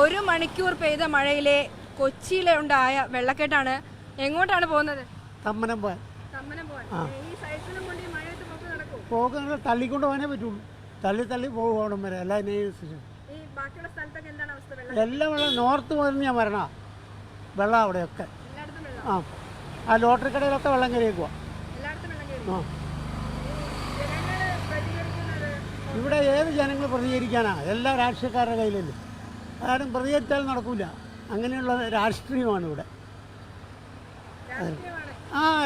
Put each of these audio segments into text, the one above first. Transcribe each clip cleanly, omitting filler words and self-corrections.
ഒരു മണിക്കൂർ പെയ്ത മഴയിലെ കൊച്ചിയിലെ ഉണ്ടായ വെള്ളക്കെട്ടാണ്. എങ്ങോട്ടാണ് പോകുന്നത്? തമ്മനം പോകാൻ. പോകുന്നത് തള്ളിക്കൊണ്ട് പോകാനേ പറ്റുള്ളൂ. തള്ളി പോകും അവിടെ വരെ. എല്ലാം വെള്ളം നോർത്ത് പോലും ഞാൻ വരണ വെള്ളം അവിടെയൊക്കെ. ആ ലോട്ടറി കടയിലൊക്കെ വെള്ളം കയറിയേക്കുക. ഇവിടെ ഏത് ജനങ്ങൾ പ്രതികരിക്കാനാ? എല്ലാ രാഷ്ട്രീയക്കാരുടെ കയ്യിലല്ലേ. ആരും പ്രതികരിച്ചാൽ നടക്കില്ല. അങ്ങനെയുള്ള രാഷ്ട്രീയമാണ് ഇവിടെ.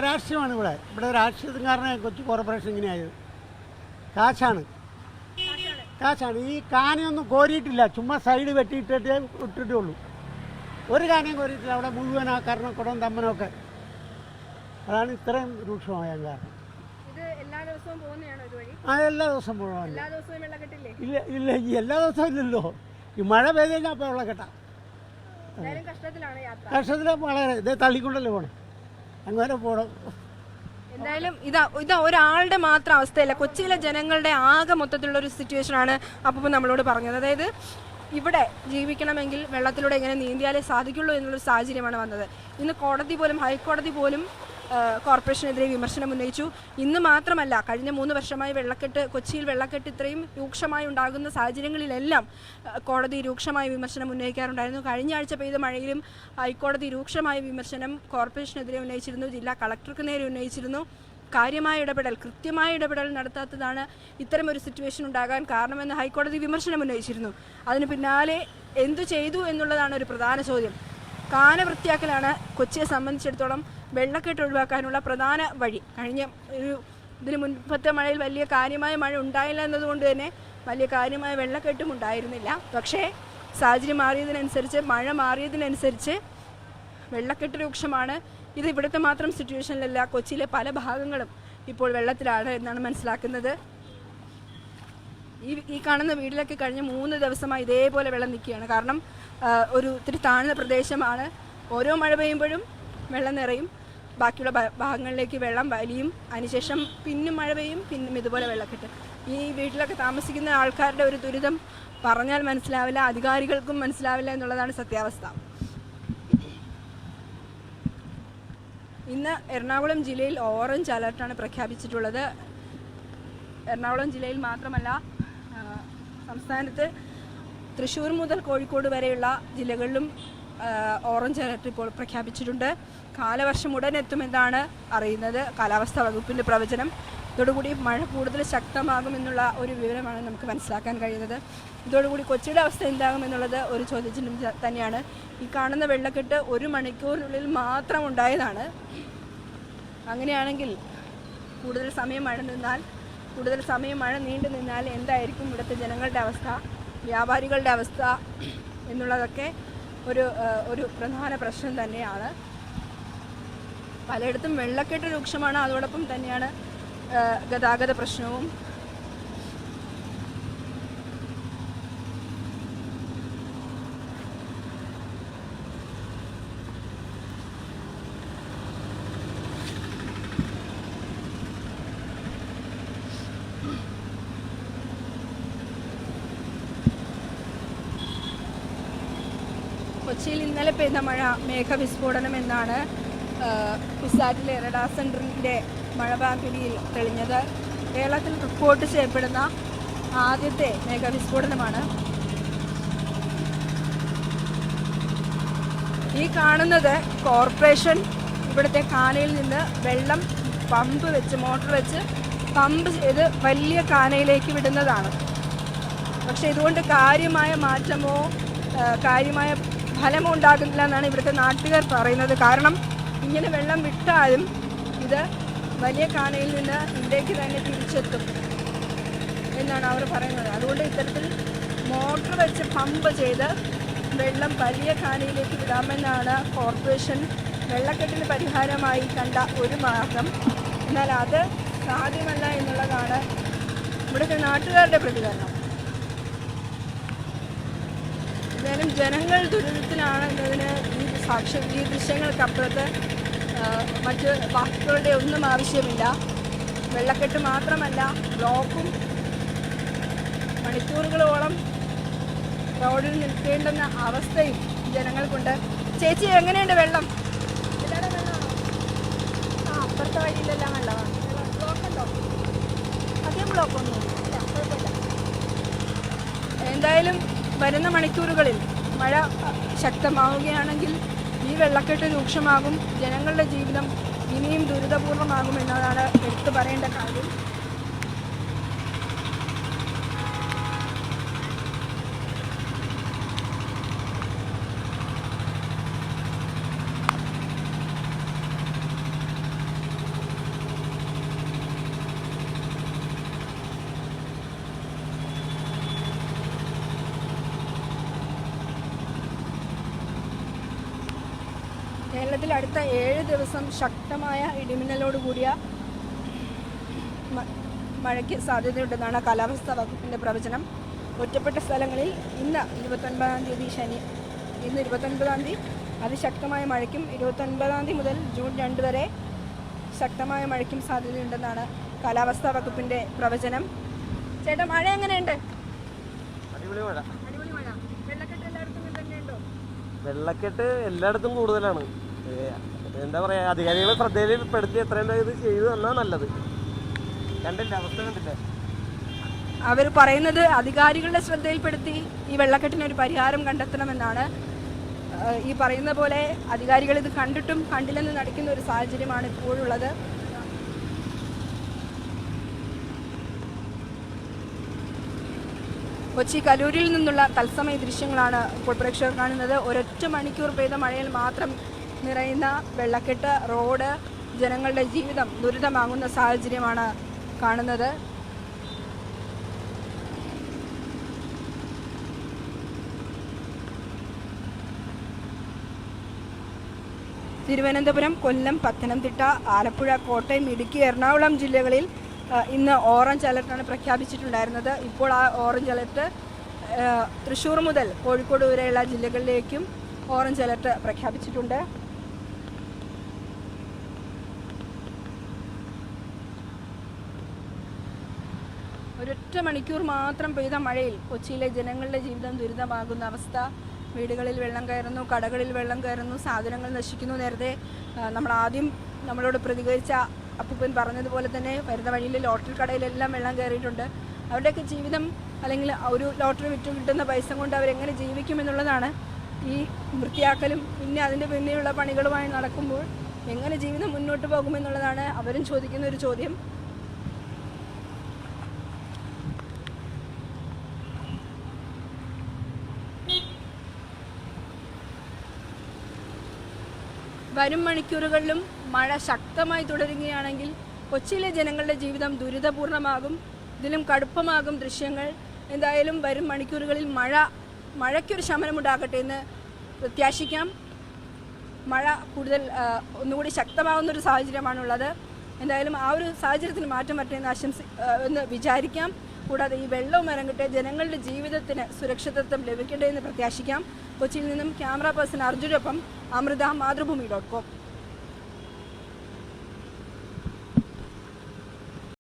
രാഷ്ട്രീയമാണ് ഇവിടെ രാഷ്ട്രീയത്തിന് കാരണം കൊച്ചി കോർപ്പറേഷൻ ഇങ്ങനെയായത്. കാശാണ്. ഈ കാനയൊന്നും കോരിയിട്ടില്ല. ചുമ്മാ സൈഡ് വെട്ടിയിട്ടേ ഇട്ടിട്ടേ ഉള്ളൂ. ഒരു കാനയും കോരിയിട്ടില്ല. അവിടെ മുഴുവൻ ആ കർണക്കുടം തമ്മനൊക്കെ. അതാണ് ഇത്രയും രൂക്ഷമായാൻ കാരണം. എല്ലാ ദിവസവും പോകണം. ഇല്ല എല്ലാ ദിവസവും ഇല്ലല്ലോ. ഈ മഴ പെയ്ത് കഴിഞ്ഞാൽ അപ്പോൾ വെള്ളക്കെട്ടാ. കഷ്ടത്തിലാ. വളരെ ഇത് തള്ളിക്കൊണ്ടല്ലേ പോകണം. അങ്ങനെ പോകണം. എന്തായാലും ഇതാ ഒരാളുടെ മാത്രം അവസ്ഥയല്ല, കൊച്ചിയിലെ ജനങ്ങളുടെ ആകെ മൊത്തത്തിലുള്ള ഒരു സിറ്റുവേഷനാണ് അപ്പോൾ നമ്മളോട് പറഞ്ഞത്. അതായത് ഇവിടെ ജീവിക്കണമെങ്കിൽ വെള്ളത്തിലൂടെ എങ്ങനെ നീന്തിയാലേ സാധിക്കുള്ളൂ എന്നുള്ളൊരു സാഹചര്യമാണ് വന്നത്. ഇന്ന് ഹൈക്കോടതി പോലും കോർപ്പറേഷനെതിരെ വിമർശനം ഉന്നയിച്ചു. ഇന്ന് മാത്രമല്ല, കഴിഞ്ഞ 3 വർഷമായി കൊച്ചിയിൽ വെള്ളക്കെട്ട് ഇത്രയും രൂക്ഷമായി ഉണ്ടാകുന്ന സാഹചര്യങ്ങളിലെല്ലാം കോടതി രൂക്ഷമായ വിമർശനം ഉന്നയിക്കാറുണ്ടായിരുന്നു. കഴിഞ്ഞ ആഴ്ച പെയ്ത മഴയിലും ഹൈക്കോടതി രൂക്ഷമായ വിമർശനം കോർപ്പറേഷനെതിരെ ഉന്നയിച്ചിരുന്നു. ജില്ലാ കളക്ടർക്ക് നേരെ ഉന്നയിച്ചിരുന്നു. കൃത്യമായ ഇടപെടൽ നടത്താത്തതാണ് ഇത്തരമൊരു സിറ്റുവേഷൻ ഉണ്ടാകാൻ കാരണമെന്ന് ഹൈക്കോടതി വിമർശനം ഉന്നയിച്ചിരുന്നു. അതിന് പിന്നാലെ എന്തു ചെയ്തു എന്നുള്ളതാണ് ഒരു പ്രധാന ചോദ്യം. കാന വൃത്തിയാക്കലാണ് കൊച്ചിയെ സംബന്ധിച്ചിടത്തോളം വെള്ളക്കെട്ട് ഒഴിവാക്കാനുള്ള പ്രധാന വഴി. ഇതിന് മുൻപത്തെ മഴയിൽ വലിയ കാര്യമായ മഴ ഉണ്ടായില്ല എന്നതുകൊണ്ട് തന്നെ വലിയ കാര്യമായ വെള്ളക്കെട്ടും ഉണ്ടായിരുന്നില്ല. പക്ഷേ സാഹചര്യം മാറിയതിനനുസരിച്ച്, മഴ മാറിയതിനനുസരിച്ച് വെള്ളക്കെട്ട് രൂക്ഷമാണ്. ഇത് ഇവിടുത്തെ മാത്രം സിറ്റുവേഷനിലല്ല, കൊച്ചിയിലെ പല ഭാഗങ്ങളും ഇപ്പോൾ വെള്ളത്തിലാണ് എന്നാണ് മനസ്സിലാക്കുന്നത്. ഈ കാണുന്ന വീട്ടിലൊക്കെ കഴിഞ്ഞ 3 ദിവസമായി ഇതേപോലെ വെള്ളം നിൽക്കുകയാണ്. കാരണം ഇത്തിരി താഴ്ന്ന പ്രദേശമാണ്. ഓരോ മഴ പെയ്യുമ്പോഴും വെള്ളം നിറയും, ബാക്കിയുള്ള ഭാഗങ്ങളിലേക്ക് വെള്ളം വലിയും. അതിനുശേഷം പിന്നും മഴ പെയ്യും, പിന്നും ഇതുപോലെ വെള്ളക്കെട്ട്. ഈ വീട്ടിലൊക്കെ താമസിക്കുന്ന ആൾക്കാരുടെ ഒരു ദുരിതം പറഞ്ഞാൽ മനസ്സിലാവില്ല, അധികാരികൾക്കും മനസ്സിലാവില്ല എന്നുള്ളതാണ് സത്യാവസ്ഥ. ഇന്ന് എറണാകുളം ജില്ലയിൽ ഓറഞ്ച് അലർട്ടാണ് പ്രഖ്യാപിച്ചിട്ടുള്ളത്. എറണാകുളം ജില്ലയിൽ മാത്രമല്ല, സംസ്ഥാനത്ത് തൃശ്ശൂർ മുതൽ കോഴിക്കോട് വരെയുള്ള ജില്ലകളിലും ഓറഞ്ച് അലർട്ട് ഇപ്പോൾ പ്രഖ്യാപിച്ചിട്ടുണ്ട്. കാലവർഷം ഉടൻ എത്തുമെന്നാണ് അറിയുന്നത് കാലാവസ്ഥാ വകുപ്പിൻ്റെ പ്രവചനം. ഇതോടുകൂടി മഴ കൂടുതൽ ശക്തമാകുമെന്നുള്ള ഒരു വിവരമാണ് നമുക്ക് മനസ്സിലാക്കാൻ കഴിയുന്നത്. ഇതോടുകൂടി കൊച്ചിയുടെ അവസ്ഥ എന്താകുമെന്നുള്ളത് ഒരു ചോദ്യചിഹ്നം തന്നെയാണ്. ഈ കാണുന്ന വെള്ളക്കെട്ട് 1 മണിക്കൂറിനുള്ളിൽ മാത്രം ഉണ്ടായതാണ്. അങ്ങനെയാണെങ്കിൽ കൂടുതൽ സമയം മഴ നീണ്ടു നിന്നാൽ എന്തായിരിക്കും ഇവിടുത്തെ ജനങ്ങളുടെ അവസ്ഥ, വ്യാപാരികളുടെ അവസ്ഥ എന്നുള്ളതൊക്കെ ഒരു പ്രധാന പ്രശ്നം തന്നെയാണ്. പലയിടത്തും വെള്ളക്കെട്ട് രൂക്ഷമാണ്. അതോടൊപ്പം തന്നെയാണ് ഗതാഗത പ്രശ്നവും. കൊച്ചിയിൽ ഇന്നലെ പെയ്ത മഴ മേഘവിസ്ഫോടനം എന്നാണ് കുസാറ്റിലെ റഡാർ സെൻറ്ററിൻ്റെ മഴപാമ്പിടിയിൽ തെളിഞ്ഞത്. കേരളത്തിൽ റിപ്പോർട്ട് ചെയ്യപ്പെടുന്ന ആദ്യത്തെ മേഘവിസ്ഫോടനമാണ് ഈ കാണുന്നത്. കോർപ്പറേഷൻ ഇവിടുത്തെ കാനയിൽ നിന്ന് വെള്ളം മോട്ടർ വെച്ച് പമ്പ് ചെയ്ത് വലിയ കാനയിലേക്ക് വിടുന്നതാണ്. പക്ഷേ ഇതുകൊണ്ട് കാര്യമായ മാറ്റമോ കാര്യമായ ഫലമോ ഉണ്ടാകുന്നില്ല എന്നാണ് ഇവിടുത്തെ നാട്ടുകാർ പറയുന്നത്. കാരണം ഇങ്ങനെ വെള്ളം വിട്ടാലും ഇത് വലിയ കാനയിൽ നിന്ന് ഇവിടേക്ക് തന്നെ തിരിച്ചെത്തും എന്നാണ് അവർ പറയുന്നത്. അതുകൊണ്ട് ഇത്തരത്തിൽ മോട്ടർ വെച്ച് പമ്പ് ചെയ്ത് വെള്ളം വലിയ കാനയിലേക്ക് വിടാമെന്നാണ് കോർപ്പറേഷൻ വെള്ളക്കെട്ടിന് പരിഹാരമായി കണ്ട ഒരു മാർഗം. എന്നാൽ അത് സാധ്യമല്ല എന്നുള്ളതാണ് ഇവിടുത്തെ നാട്ടുകാരുടെ പ്രതികരണം. എന്തായാലും ജനങ്ങൾ ദുരിതത്തിലാണ് എന്നതിന് ഈ ദൃശ്യങ്ങൾക്കപ്പുറത്ത് മറ്റ് വാക്കുകളുടെ ഒന്നും ആവശ്യമില്ല. വെള്ളക്കെട്ട് മാത്രമല്ല, ബ്ലോക്കും മണിക്കൂറുകളോളം റോഡിൽ നിൽക്കേണ്ടുന്ന അവസ്ഥയും ജനങ്ങൾക്കുണ്ട്. ചേച്ചി, എങ്ങനെയുണ്ട് വെള്ളം? എല്ലാവരും വെള്ളമാണോ? അപ്പുറത്തെ വഴിയിലെല്ലാം വെള്ളമാണ്. ബ്ലോക്ക് ഉണ്ടോ? അധികം ബ്ലോക്കൊന്നും ഇല്ല, കുഴപ്പമില്ല. എന്തായാലും വരുന്ന മണിക്കൂറുകളിൽ മഴ ശക്തമാവുകയാണെങ്കിൽ ഈ വെള്ളക്കെട്ട് രൂക്ഷമാകും. ജനങ്ങളുടെ ജീവിതം ഇനിയും ദുരിതപൂർണമാകുമെന്നതാണ് എടുത്തു പറയേണ്ട കാര്യം. കേരളത്തിൽ അടുത്ത 7 ദിവസം ശക്തമായ ഇടിമിന്നലോട് കൂടിയ മഴയ്ക്ക് സാധ്യതയുണ്ടെന്നാണ് കാലാവസ്ഥാ വകുപ്പിൻ്റെ പ്രവചനം. ഒറ്റപ്പെട്ട സ്ഥലങ്ങളിൽ ഇന്ന് 29-ാം തീയതി ഇന്ന് 29-ാം തീയതി അതിശക്തമായ മഴയ്ക്കും 29-ാം തീയതി മുതൽ ജൂൺ 2 വരെ ശക്തമായ മഴയ്ക്കും സാധ്യതയുണ്ടെന്നാണ് കാലാവസ്ഥാ വകുപ്പിൻ്റെ പ്രവചനം. ചേട്ടാ, മഴ എങ്ങനെയുണ്ട്? അടിപൊളി മഴ. അടിപൊളി മഴ. വെള്ളക്കെട്ട് എല്ലായിടത്തും തന്നെയുണ്ടോ? വെള്ളക്കെട്ട് എല്ലായിടത്തും കൂടുതലാണ്. എന്താ പറയാ, അധികാരികളെ ശ്രദ്ധയിൽപ്പെടുത്തി എത്രയും ഇത് ചെയ്തു തന്നാൽ നല്ലത്. കണ്ടില്ല, അവസ്ഥ കണ്ടില്ല. അവർ പറയുന്നത് അധികാരികളുടെ ശ്രദ്ധയിൽപ്പെടുത്തി ഈ വെള്ളക്കെട്ടിനൊരു പരിഹാരം കണ്ടെത്തണമെന്നാണ്. ഈ പറയുന്ന പോലെ അധികാരികൾ ഇത് കണ്ടിട്ടും കണ്ടില്ലെന്ന് നടിക്കുന്ന ഒരു സാഹചര്യമാണ് ഇപ്പോഴുള്ളത്. കൊച്ചി കലൂരിൽ നിന്നുള്ള തത്സമയ ദൃശ്യങ്ങളാണ് ഇപ്പോൾ പ്രേക്ഷകർ കാണുന്നത്. ഒരൊറ്റ മണിക്കൂർ പെയ്ത മഴയിൽ മാത്രം നിറയുന്ന വെള്ളക്കെട്ട്, റോഡ്, ജനങ്ങളുടെ ജീവിതം ദുരിതമാകുന്ന സാഹചര്യമാണ് കാണുന്നത്. തിരുവനന്തപുരം, കൊല്ലം, പത്തനംതിട്ട, ആലപ്പുഴ, കോട്ടയം, ഇടുക്കി, എറണാകുളം ജില്ലകളിൽ ഇന്ന് ഓറഞ്ച് അലർട്ടാണ് പ്രഖ്യാപിച്ചിട്ടുണ്ടായിരുന്നത്. ഇപ്പോൾ ആ ഓറഞ്ച് അലർട്ട് തൃശ്ശൂർ മുതൽ കോഴിക്കോട് വരെയുള്ള ജില്ലകളിലേക്കും ഓറഞ്ച് അലർട്ട് പ്രഖ്യാപിച്ചിട്ടുണ്ട്. ഒരൊറ്റ മണിക്കൂർ മാത്രം പെയ്ത മഴയിൽ കൊച്ചിയിലെ ജനങ്ങളുടെ ജീവിതം ദുരിതമാകുന്ന അവസ്ഥ. വീടുകളിൽ വെള്ളം കയറുന്നു, കടകളിൽ വെള്ളം കയറുന്നു, സാധനങ്ങൾ നശിക്കുന്നു. നേരത്തെ നമ്മളോട് പ്രതികരിച്ച അപ്പൂപ്പൻ പറഞ്ഞതുപോലെ തന്നെ വരുന്ന വഴിയിൽ ലോട്ടറി കടയിലെല്ലാം വെള്ളം കയറിയിട്ടുണ്ട്. അവരുടെയൊക്കെ ജീവിതം, അല്ലെങ്കിൽ ഒരു ലോട്ടറി വിറ്റ് കിട്ടുന്ന പൈസ കൊണ്ട് അവരെങ്ങനെ ജീവിക്കുമെന്നുള്ളതാണ്. ഈ വൃത്തിയാക്കലും പിന്നെ അതിൻ്റെ പിന്നെയുള്ള പണികളുമായി നടക്കുമ്പോൾ എങ്ങനെ ജീവിതം മുന്നോട്ട് പോകുമെന്നുള്ളതാണ് അവരും ചോദിക്കുന്ന ഒരു ചോദ്യം. വരും മണിക്കൂറുകളിലും മഴ ശക്തമായി തുടരുകയാണെങ്കിൽ കൊച്ചിയിലെ ജനങ്ങളുടെ ജീവിതം ദുരിതപൂർണമാകും. ഇതിലും കടുപ്പമാകും ദൃശ്യങ്ങൾ. എന്തായാലും വരും മണിക്കൂറുകളിൽ മഴയ്ക്കൊരു ശമനമുണ്ടാകട്ടെ എന്ന് പ്രത്യാശിക്കാം. മഴ ഒന്നുകൂടി ശക്തമാകുന്നൊരു സാഹചര്യമാണുള്ളത്. എന്തായാലും ആ ഒരു സാഹചര്യത്തിന് മാറ്റം വരട്ടെ എന്ന് വിചാരിക്കാം. കൂടാതെ ഈ വെള്ളവും ഇറങ്ങട്ടെ, ജനങ്ങളുടെ ജീവിതത്തിന് സുരക്ഷിതത്വം ലഭിക്കട്ടെ എന്ന് പ്രത്യാശിക്കാം. കൊച്ചിയിൽ നിന്നും ക്യാമറ പേഴ്സൺ അർജുനൊപ്പം അമൃത, മാതൃഭൂമി.com.